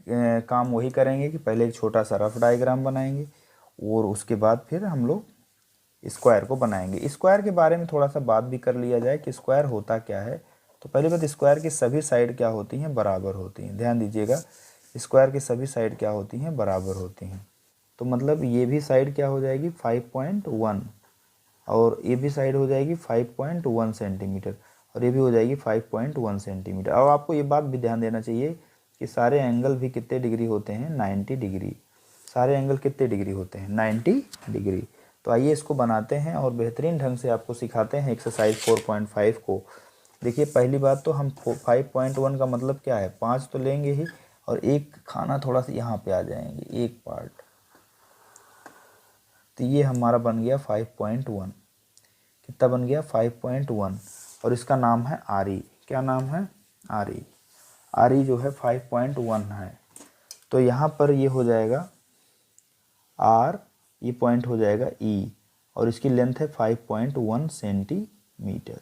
काम वही करेंगे कि पहले एक छोटा सा रफ डायग्राम बनाएंगे और उसके बाद फिर हम लोग स्क्वायर को बनाएंगे। स्क्वायर के बारे में थोड़ा सा बात भी कर लिया जाए कि स्क्वायर होता क्या है। तो पहली बात, स्क्वायर की सभी साइड क्या होती हैं, बराबर होती हैं। ध्यान दीजिएगा, स्क्वायर की सभी साइड क्या होती हैं, बराबर होती हैं। तो मतलब ये भी साइड क्या हो जाएगी 5.1 और ये भी साइड हो जाएगी 5.1 सेंटीमीटर और ये भी हो जाएगी 5.1 सेंटीमीटर। और आपको ये बात भी ध्यान देना चाहिए कि सारे एंगल भी कितने डिग्री होते हैं, 90 डिग्री। सारे एंगल कितने डिग्री होते हैं, 90 डिग्री। तो आइए इसको बनाते हैं और बेहतरीन ढंग से आपको सिखाते हैं एक्सरसाइज 4.5 को। देखिए, पहली बात तो हम 5.1 का मतलब क्या है, 5 तो लेंगे ही और एक खाना थोड़ा सा यहाँ पे आ जाएंगे, एक पार्ट। तो ये हमारा बन गया 5.1। कितना बन गया, 5.1। और इसका नाम है आर ई। क्या नाम है, आर ई। आर ई जो है 5.1 है। तो यहाँ पर ये हो जाएगा आर, ये पॉइंट हो जाएगा ई और इसकी लेंथ है 5.1 सेंटीमीटर।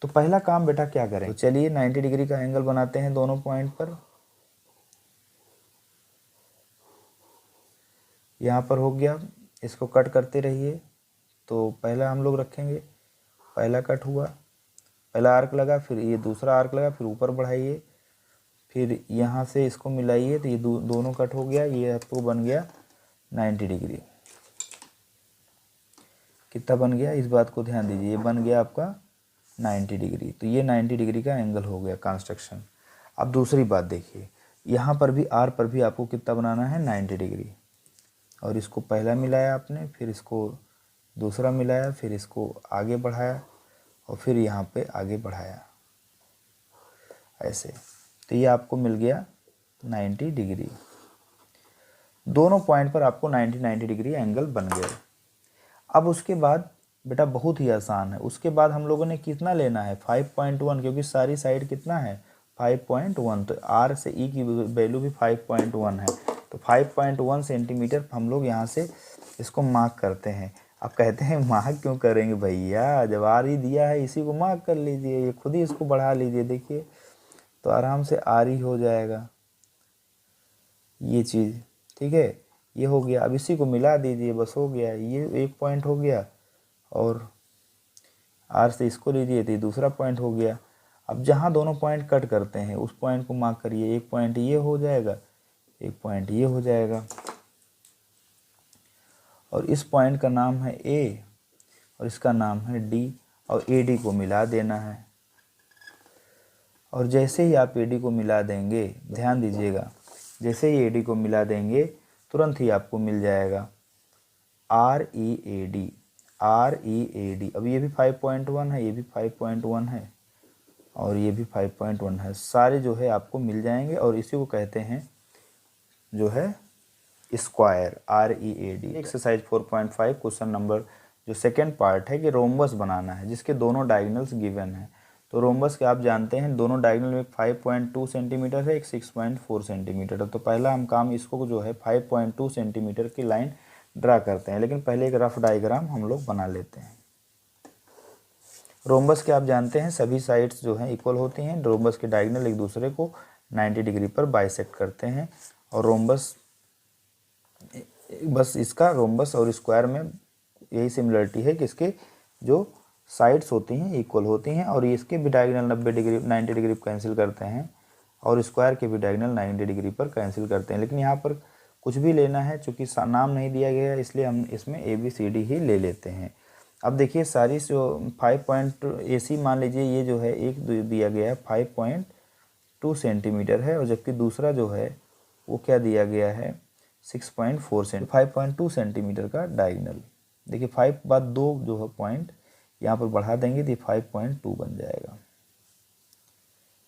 तो पहला काम बेटा क्या करें, तो चलिए 90 डिग्री का एंगल बनाते हैं दोनों पॉइंट पर। यहाँ पर हो गया, इसको कट करते रहिए। तो पहला हम लोग रखेंगे, पहला कट हुआ, पहला आर्क लगा, फिर ये दूसरा आर्क लगा, फिर ऊपर बढ़ाइए, फिर यहाँ से इसको मिलाइए तो ये दोनों कट हो गया। ये आपको बन गया 90 डिग्री। कितना बन गया, इस बात को ध्यान दीजिए, ये बन गया आपका 90 डिग्री। तो ये 90 डिग्री का एंगल हो गया कंस्ट्रक्शन। अब दूसरी बात देखिए, यहाँ पर भी आर पर भी आपको कितना बनाना है, 90 डिग्री। और इसको पहला मिलाया आपने, फिर इसको दूसरा मिलाया, फिर इसको आगे बढ़ाया और फिर यहाँ पे आगे बढ़ाया ऐसे। तो ये आपको मिल गया 90 डिग्री। दोनों पॉइंट पर आपको 90 डिग्री एंगल बन गया। अब उसके बाद बेटा बहुत ही आसान है, उसके बाद हम लोगों ने कितना लेना है, 5.1, क्योंकि सारी साइड कितना है 5.1। तो आर से ई की वैल्यू भी 5.1 है। तो 5.1 सेंटीमीटर हम लोग यहाँ से इसको मार्क करते हैं। अब कहते हैं मार्क क्यों करेंगे भैया, जब आर ही दिया है इसी को मार्क कर लीजिए, ये खुद ही इसको बढ़ा लीजिए। देखिए तो आराम से आर ही हो जाएगा ये चीज़, ठीक है। ये हो गया, अब इसी को मिला दीजिए, बस हो गया, ये एक पॉइंट हो गया और आर से इसको लीजिए तो ये दूसरा पॉइंट हो गया। अब जहाँ दोनों पॉइंट कट करते हैं उस पॉइंट को मार्क करिए, एक पॉइंट ये हो जाएगा, एक पॉइंट ये हो जाएगा और इस पॉइंट का नाम है ए और इसका नाम है डी और ए डी को मिला देना है। और जैसे ही आप ए डी को मिला देंगे, ध्यान दीजिएगा, जैसे ही ए डी को मिला देंगे तुरंत ही आपको मिल जाएगा R E A D, R E A D. अब ये भी 5.1 है, ये भी 5.1 है और ये भी 5.1 है। सारे जो है आपको मिल जाएंगे और इसी को कहते हैं जो है square, R E A D. Exercise 4.5 question number जो सेकेंड पार्ट है कि रोम्बस बनाना है जिसके दोनों डायगोनल्स गिवन है। तो रोम्बस के आप जानते हैं दोनों डायगोनल में 5.2 सेंटीमीटर है, एक 6.4 सेंटीमीटर है। तो पहला हम काम इसको जो है 5.2 सेंटीमीटर की लाइन ड्रा करते हैं, लेकिन पहले एक रफ डायग्राम हम लोग बना लेते हैं। रोम्बस के आप जानते हैं सभी साइड्स जो हैं इक्वल होती हैं। रोम्बस के डायगोनल एक दूसरे को 90 डिग्री पर बाइसेक्ट करते हैं और रोम्बस, बस इसका रोम्बस और स्क्वायर में यही सिमिलरिटी है कि इसके जो साइड्स होती हैं इक्वल होती हैं और इसके भी डायगोनल 90 डिग्री 90 डिग्री पर कैंसिल करते हैं और स्क्वायर के भी डायगोनल 90 डिग्री पर कैंसिल करते हैं। लेकिन यहाँ पर कुछ भी लेना है, चूँकि नाम नहीं दिया गया है इसलिए हम इसमें ए बी सी डी ही ले लेते हैं। अब देखिए सारी जो 5 पॉइंट ए सी मान लीजिए ये जो है एक दिया गया है 5.2 सेंटीमीटर है और जबकि दूसरा जो है वो क्या दिया गया है 6.4 सेंटी 5.2 सेंटीमीटर का डायगोनल। देखिए 5 बाद 2 जो है पॉइंट यहाँ पर बढ़ा देंगे तो ये 5.2 बन जाएगा।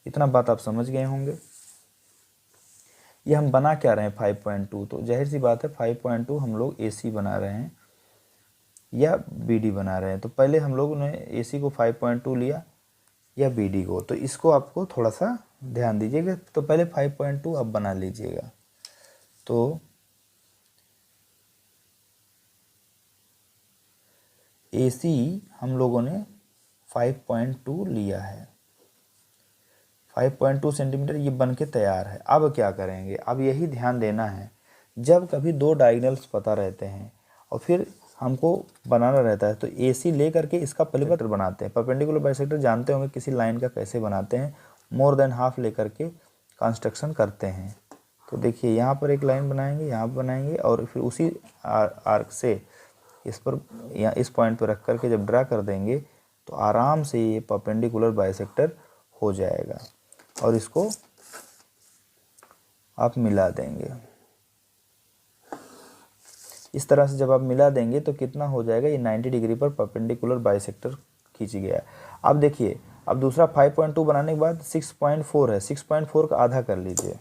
इतना बात आप समझ गए होंगे। ये हम बना क्या रहे हैं 5.2, तो जाहिर सी बात है 5.2 हम लोग AC बना रहे हैं या BD बना रहे हैं। तो पहले हम लोग ने AC को 5.2 लिया या BD को, तो इसको आपको थोड़ा सा ध्यान दीजिएगा। तो पहले 5.2 आप बना लीजिएगा। तो AC हम लोगों ने 5.2 लिया है, 5.2 सेंटीमीटर ये बन के तैयार है। अब क्या करेंगे, अब यही ध्यान देना है, जब कभी दो डायगोनल्स पता रहते हैं और फिर हमको बनाना रहता है तो AC ले करके इसका परिवर्तन बनाते हैं। परपेंडिकुलर बाइसेक्टर जानते होंगे किसी लाइन का कैसे बनाते हैं, मोर देन हाफ ले करके कंस्ट्रक्शन करते हैं। तो देखिए यहाँ पर एक लाइन बनाएंगे, यहाँ बनाएंगे और फिर उसी आर्क से इस पर या इस पॉइंट पर रख करके जब ड्रा कर देंगे तो आराम से ये परपेंडिकुलर बाइसेक्टर हो जाएगा और इसको आप मिला देंगे। इस तरह से जब आप मिला देंगे तो कितना हो जाएगा, ये 90 डिग्री पर परपेंडिकुलर बाइसेक्टर खींच गया है। अब देखिए, अब दूसरा 5.2 बनाने के बाद 6.4 है, 6.4 का आधा कर लीजिए।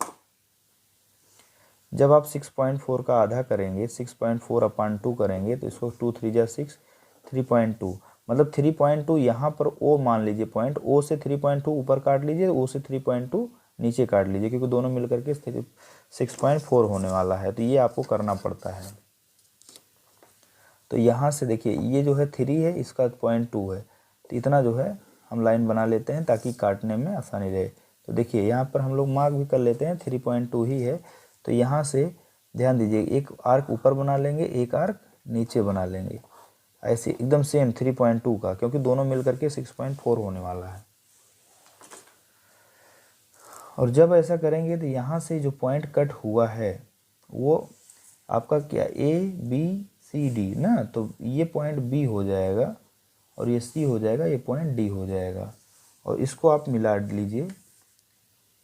जब आप 6.4 का आधा करेंगे, 6.4/2 करेंगे तो इसको 2 3 जा 6, 3.2 मतलब 3.2 यहाँ पर O मान लीजिए पॉइंट, O से 3.2 ऊपर काट लीजिए, O से 3.2 नीचे काट लीजिए, क्योंकि दोनों मिलकर के 6.4 होने वाला है। तो ये आपको करना पड़ता है। तो यहाँ से देखिए ये जो है 3 है, इसका 0.2 है, तो इतना जो है हम लाइन बना लेते हैं ताकि काटने में आसानी रहे। तो देखिए यहाँ पर हम लोग मार्क भी कर लेते हैं, 3.2 ही है। तो यहाँ से ध्यान दीजिए, एक आर्क ऊपर बना लेंगे, एक आर्क नीचे बना लेंगे, ऐसे एकदम सेम 3.2 का, क्योंकि दोनों मिलकर के 6.4 होने वाला है। और जब ऐसा करेंगे तो यहाँ से जो पॉइंट कट हुआ है वो आपका क्या ABCD ना, तो ये पॉइंट B हो जाएगा और ये C हो जाएगा, ये पॉइंट D हो जाएगा। और इसको आप मिला लीजिए,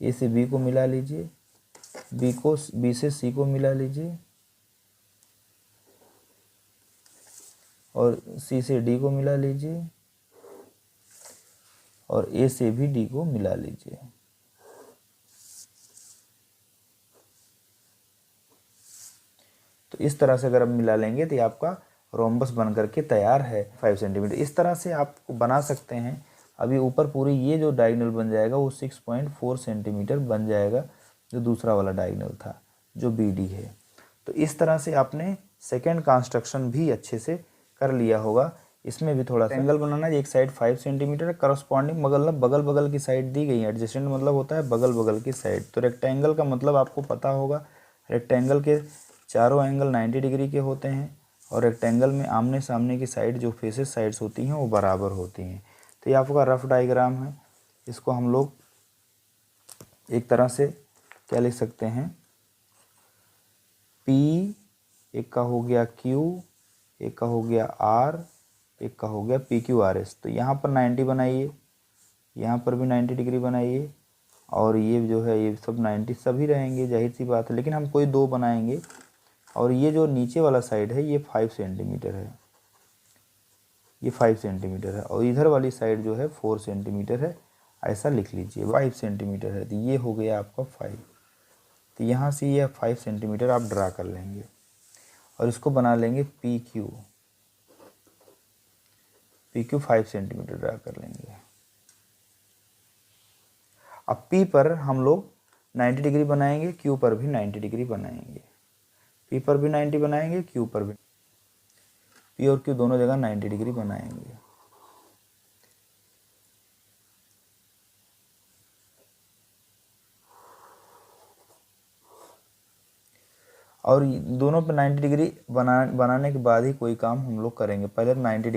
A से B को मिला लीजिए, B से C को मिला लीजिए और C से D को मिला लीजिए और A से भी D को मिला लीजिए। तो इस तरह से अगर आप मिला लेंगे तो ये आपका रोम्बस बन करके तैयार है 5 सेंटीमीटर। इस तरह से आप बना सकते हैं। अभी ऊपर पूरी ये जो डायगोनल बन जाएगा वो 6.4 सेंटीमीटर बन जाएगा, जो दूसरा वाला डायगोनल था जो BD है। तो इस तरह से आपने सेकेंड कंस्ट्रक्शन भी अच्छे से कर लिया होगा। इसमें भी थोड़ा सा एंगल बनाना है, एक साइड 5 सेंटीमीटर करस्पॉन्डिंग बगल बगल की साइड दी गई है। एडजेसेंट मतलब होता है बगल बगल की साइड। तो रेक्टेंगल का मतलब आपको पता होगा, रेक्टेंगल के चारों एंगल 90 डिग्री के होते हैं और रेक्टेंगल में आमने सामने की साइड जो फेसेस साइड्स होती हैं वो बराबर होती हैं। तो ये आपका रफ डायग्राम है। इसको हम लोग एक तरह से क्या लिख सकते हैं, P, एक का हो गया Q, एक का हो गया R, एक का हो गया PQRS। तो यहाँ पर 90 बनाइए, यहाँ पर भी 90 डिग्री बनाइए और ये जो है ये सब 90 सभी रहेंगे, जाहिर सी बात है। लेकिन हम कोई दो बनाएंगे और ये जो नीचे वाला साइड है ये 5 सेंटीमीटर है, ये 5 सेंटीमीटर है और इधर वाली साइड जो है 4 सेंटीमीटर है, ऐसा लिख लीजिए। 5 सेंटीमीटर है तो ये हो गया आपका 5। तो यहाँ से ये 5 सेंटीमीटर आप ड्रा कर लेंगे और इसको बना लेंगे PQ 5 सेंटीमीटर ड्रा कर लेंगे। अब P पर हम लोग 90 डिग्री बनाएंगे, Q पर भी 90 डिग्री बनाएंगे। P पर भी 90 बनाएंगे, Q पर भी, P और Q दोनों जगह 90 डिग्री बनाएंगे। और दोनों पर 90 डिग्री बनाने के बाद ही कोई काम हम लोग करेंगे। पहले 90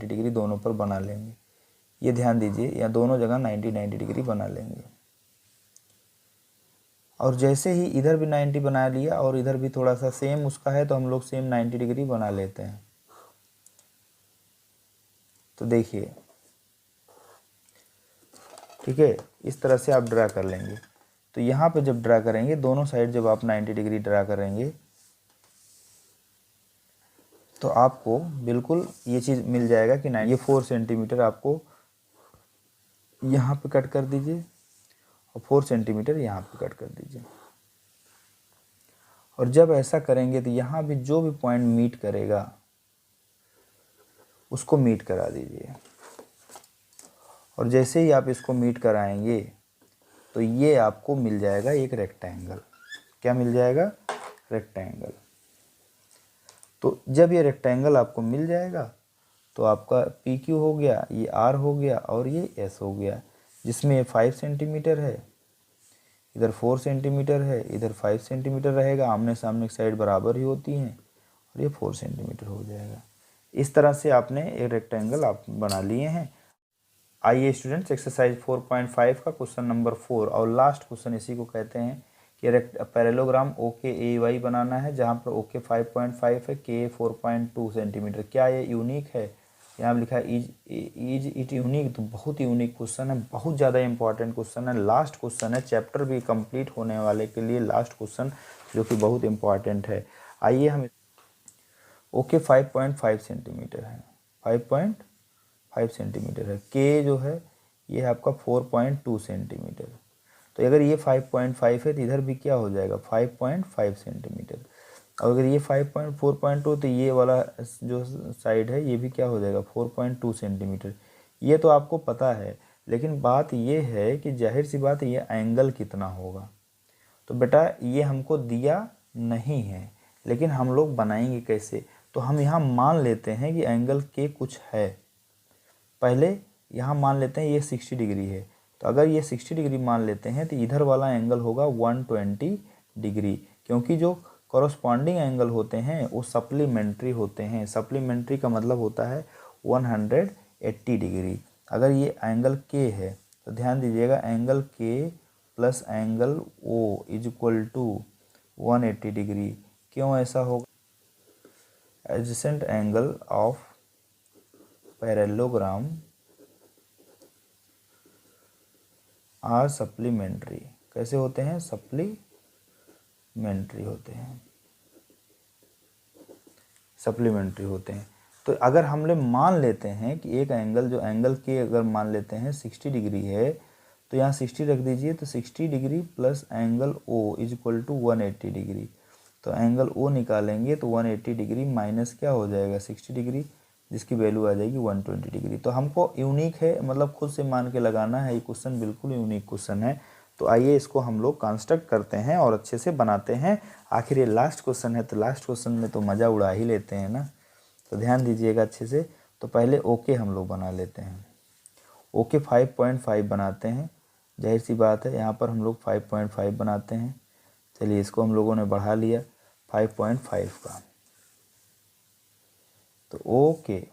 डिग्री दोनों पर बना लेंगे, ये ध्यान दीजिए, या दोनों जगह 90 डिग्री बना लेंगे। और जैसे ही इधर भी 90 बना लिया और इधर भी थोड़ा सा सेम उसका है तो हम लोग सेम 90 डिग्री बना लेते हैं। तो देखिए, ठीक है, इस तरह से आप ड्रा कर लेंगे। तो यहाँ पे जब ड्रा करेंगे दोनों साइड जब आप 90 डिग्री ड्रा करेंगे तो आपको बिल्कुल ये चीज़ मिल जाएगा कि ये 4 सेंटीमीटर आपको यहाँ पे कट कर दीजिए और 4 सेंटीमीटर यहाँ पे कट कर दीजिए। और जब ऐसा करेंगे तो यहाँ भी जो भी पॉइंट मीट करेगा उसको मीट करा दीजिए। और जैसे ही आप इसको मीट कराएंगे तो ये आपको मिल जाएगा एक रेक्टेंगल। क्या मिल जाएगा? रेक्टेंगल। तो जब ये रेक्टेंगल आपको मिल जाएगा तो आपका PQ हो गया, ये R हो गया और ये S हो गया। जिसमें ये 5 सेंटीमीटर है, इधर 4 सेंटीमीटर है, इधर 5 सेंटीमीटर रहेगा, आमने सामने की साइड बराबर ही होती हैं, और ये 4 सेंटीमीटर हो जाएगा। इस तरह से आपने एक रेक्टेंगल आप बना लिए हैं। आइए स्टूडेंट्स, एक्सरसाइज 4.5 का क्वेश्चन नंबर 4 और लास्ट क्वेश्चन इसी को कहते हैं कि पैरेललोग्राम ओके ए वाई बनाना है, जहाँ पर ओके 5.5 है, के 4.2 सेंटीमीटर। क्या ये यूनिक है? यहाँ लिखा है इज इट यूनिक। तो बहुत यूनिक क्वेश्चन है, बहुत ज़्यादा इंपॉर्टेंट क्वेश्चन है, लास्ट क्वेश्चन है, चैप्टर भी कंप्लीट होने वाले के लिए लास्ट क्वेश्चन जो कि बहुत इंपॉर्टेंट है। आइए हम ओके 5.5 सेंटीमीटर है, 5.5 सेंटीमीटर है, के जो है ये है आपका 4.2 सेंटीमीटर। तो अगर ये 5.5 है तो इधर भी क्या हो जाएगा 5.5 सेंटीमीटर। और अगर ये 4.2 तो ये वाला जो साइड है ये भी क्या हो जाएगा 4.2 सेंटीमीटर। ये तो आपको पता है, लेकिन बात ये है कि जाहिर सी बात है ये एंगल कितना होगा। तो बेटा ये हमको दिया नहीं है, लेकिन हम लोग बनाएंगे कैसे? तो हम यहाँ मान लेते हैं कि एंगल के कुछ है। पहले यहाँ मान लेते हैं ये 60 डिग्री है, तो अगर ये 60 डिग्री मान लेते हैं तो इधर वाला एंगल होगा 120 डिग्री, क्योंकि जो कॉरस्पॉन्डिंग एंगल होते हैं वो सप्लीमेंट्री होते हैं। सप्लीमेंट्री का मतलब होता है 180 डिग्री। अगर ये एंगल के है तो ध्यान दीजिएगा, एंगल के plus angle O is equal to 180 degree. क्यों ऐसा होगा? Adjacent angle of parallelogram are supplementary. कैसे होते हैं? सप्लीमेंट्री होते हैं, सप्लीमेंट्री होते हैं। तो अगर हम लोग मान लेते हैं कि एक एंगल, जो एंगल के अगर मान लेते हैं 60 डिग्री है, तो यहाँ 60 रख दीजिए, तो 60 degree plus angle O is equal to 180 degree. तो एंगल ओ निकालेंगे तो 180 डिग्री माइनस क्या हो जाएगा 60 डिग्री, जिसकी वैल्यू आ जाएगी 120 डिग्री। तो हमको यूनिक है, मतलब खुद से मान के लगाना है, ये क्वेश्चन बिल्कुल यूनिक क्वेश्चन है। तो आइए इसको हम लोग कंस्ट्रक्ट करते हैं और अच्छे से बनाते हैं। आखिर ये लास्ट क्वेश्चन है, तो लास्ट क्वेश्चन में तो मज़ा उड़ा ही लेते हैं ना। तो ध्यान दीजिएगा अच्छे से। तो पहले ओके हम लोग बना लेते हैं। ओके 5.5 बनाते हैं, जाहिर सी बात है यहाँ पर हम लोग 5.5 बनाते हैं। चलिए इसको हम लोगों ने बढ़ा लिया 5.5 का। तो ओके,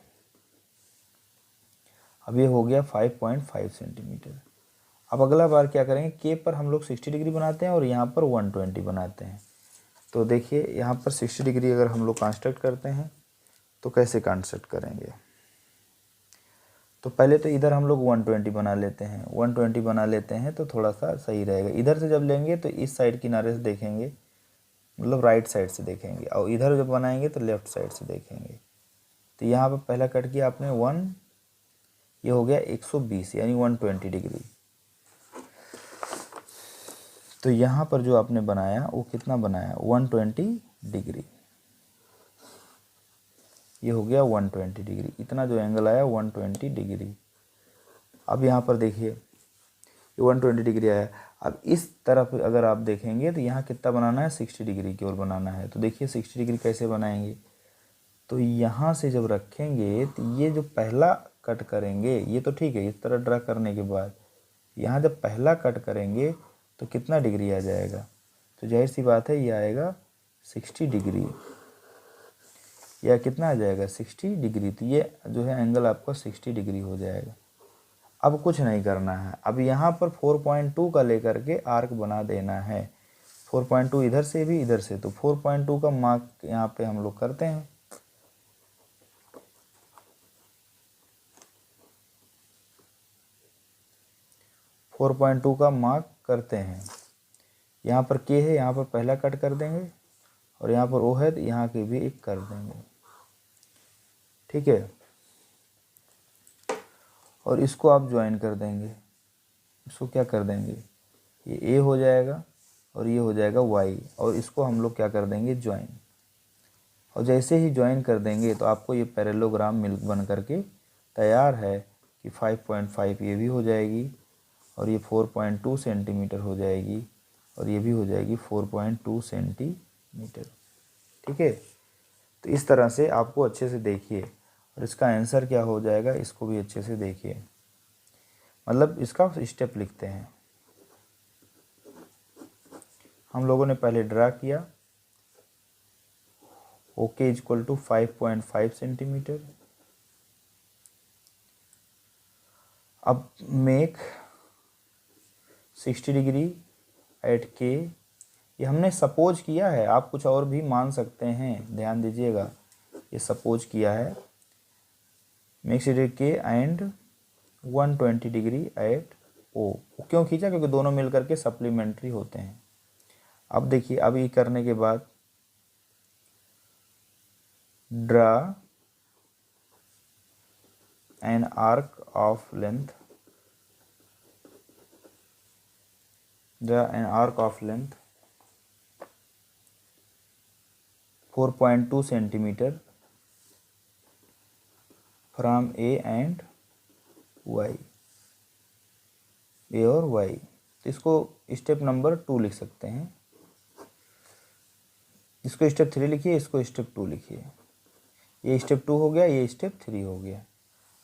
अब ये हो गया 5.5 सेंटीमीटर। अब अगला बार क्या करेंगे, के पर हम लोग 60 डिग्री बनाते हैं और यहाँ पर 120 बनाते हैं। तो देखिए यहाँ पर 60 डिग्री अगर हम लोग कंस्ट्रक्ट करते हैं तो कैसे कंस्ट्रक्ट करेंगे? तो पहले तो इधर हम लोग 120 बना लेते हैं, 120 बना लेते हैं तो थोड़ा सा सही रहेगा। इधर से जब लेंगे तो इस साइड किनारे से देखेंगे, मतलब राइट साइड से देखेंगे, और इधर जब बनाएंगे तो लेफ़्ट साइड से देखेंगे। तो यहाँ पर पहला कट किया आपने 1, ये हो गया 120 यानी 120 डिग्री। तो यहाँ पर जो आपने बनाया वो कितना बनाया 120 डिग्री। ये हो गया 120 डिग्री, इतना जो एंगल आया 120 डिग्री। अब यहाँ पर देखिए ये 120 डिग्री आया। अब इस तरफ अगर आप देखेंगे तो यहाँ कितना बनाना है 60 डिग्री की ओर बनाना है। तो देखिए 60 डिग्री कैसे बनाएंगे, तो यहाँ से जब रखेंगे तो ये जो पहला कट करेंगे ये तो ठीक है, इस तरह ड्रा करने के बाद यहाँ जब पहला कट करेंगे तो कितना डिग्री आ जाएगा, तो जाहिर सी बात है ये आएगा 60 डिग्री, या कितना आ जाएगा 60 डिग्री। तो ये जो है एंगल आपका 60 डिग्री हो जाएगा। अब कुछ नहीं करना है, अब यहाँ पर 4.2 का लेकर के आर्क बना देना है। 4.2 इधर से भी इधर से, तो 4.2 का मार्क यहाँ पे हम लोग करते हैं। फोर पॉइंट टू का मार्क करते हैं। यहाँ पर के है, यहाँ पर पहला कट कर देंगे, और यहाँ पर ओ है तो यहाँ के भी एक कर देंगे, ठीक है। और इसको आप ज्वाइन कर देंगे, इसको क्या कर देंगे, ये ए हो जाएगा और ये हो जाएगा वाई, और इसको हम लोग क्या कर देंगे ज्वाइन। और जैसे ही ज्वाइन कर देंगे तो आपको ये पैरेललोग्राम मिल बन करके तैयार है कि 5.5 ये भी हो जाएगी, और ये 4.2 सेंटीमीटर हो जाएगी, और ये भी हो जाएगी 4.2 सेंटीमीटर, ठीक है। तो इस तरह से आपको अच्छे से देखिए, और इसका आंसर क्या हो जाएगा इसको भी अच्छे से देखिए। मतलब इसका स्टेप लिखते हैं। हम लोगों ने पहले ड्रा किया, ओके इक्वल टू 5.5 सेंटीमीटर। अब मेक 60 डिग्री एट के, ये हमने सपोज किया है, आप कुछ और भी मान सकते हैं, ध्यान दीजिएगा, ये सपोज किया है। मेक 60 के एंड 120 डिग्री एट ओ। क्यों खींचा? क्योंकि दोनों मिल करके सप्लीमेंट्री होते हैं। अब देखिए, अब ये करने के बाद draw an arc of length, draw an arc of length 4.2 centimetre from A and Y, A और वाई। तो इसको स्टेप नंबर 2 लिख सकते हैं, इसको स्टेप 3 लिखिए, इसको स्टेप 2 लिखिए। ये स्टेप 2 हो गया, ये स्टेप 3 हो गया।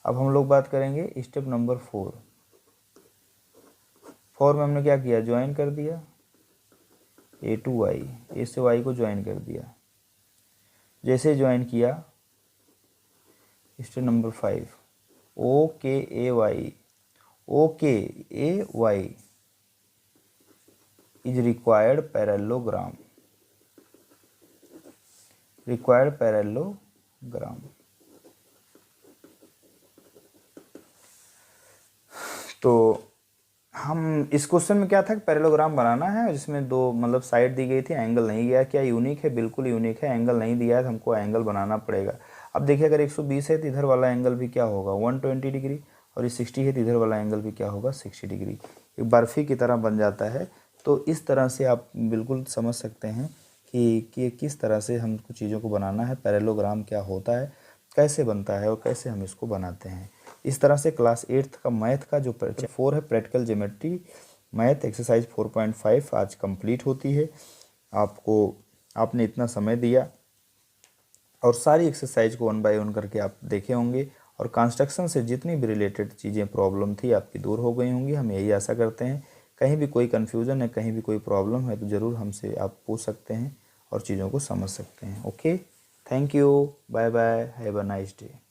अब हम लोग बात करेंगे स्टेप नंबर 4। 4 में हमने क्या किया? ज्वाइन कर दिया ए टू वाई, ए से वाई को ज्वाइन कर दिया। जैसे ज्वाइन किया, step number 5, O K A Y, O K A Y is required parallelogram, required parallelogram. तो हम इस क्वेश्चन में क्या था कि पैरेललोग्राम बनाना है जिसमें दो मतलब साइड दी गई थी, एंगल नहीं गया। क्या यूनिक है? बिल्कुल यूनिक है। एंगल नहीं दिया है तो हमको एंगल बनाना पड़ेगा। अब देखिए, अगर 120 है तो इधर वाला एंगल भी क्या होगा? 120 डिग्री, और ये 60 है तो इधर वाला एंगल भी क्या होगा? 60 डिग्री। एक बर्फ़ी की तरह बन जाता है। तो इस तरह से आप बिल्कुल समझ सकते हैं कि किस तरह से हमको चीज़ों को बनाना है, पैरेललोग्राम क्या होता है, कैसे बनता है और कैसे हम इसको बनाते हैं। इस तरह से क्लास 8th का मैथ का जो 4 है, प्रैक्टिकल ज्योमेट्री मैथ एक्सरसाइज 4.5 आज कंप्लीट होती है। आपने इतना समय दिया और सारी एक्सरसाइज को 1 बाय 1 करके आप देखे होंगे, और कंस्ट्रक्शन से जितनी भी रिलेटेड चीज़ें प्रॉब्लम थी आपकी दूर हो गई होंगी, हम यही आशा करते हैं। कहीं भी कोई कन्फ्यूज़न है, कहीं भी कोई प्रॉब्लम है तो ज़रूर हमसे आप पूछ सकते हैं और चीज़ों को समझ सकते हैं। Okay, thank you, bye bye, have a nice day.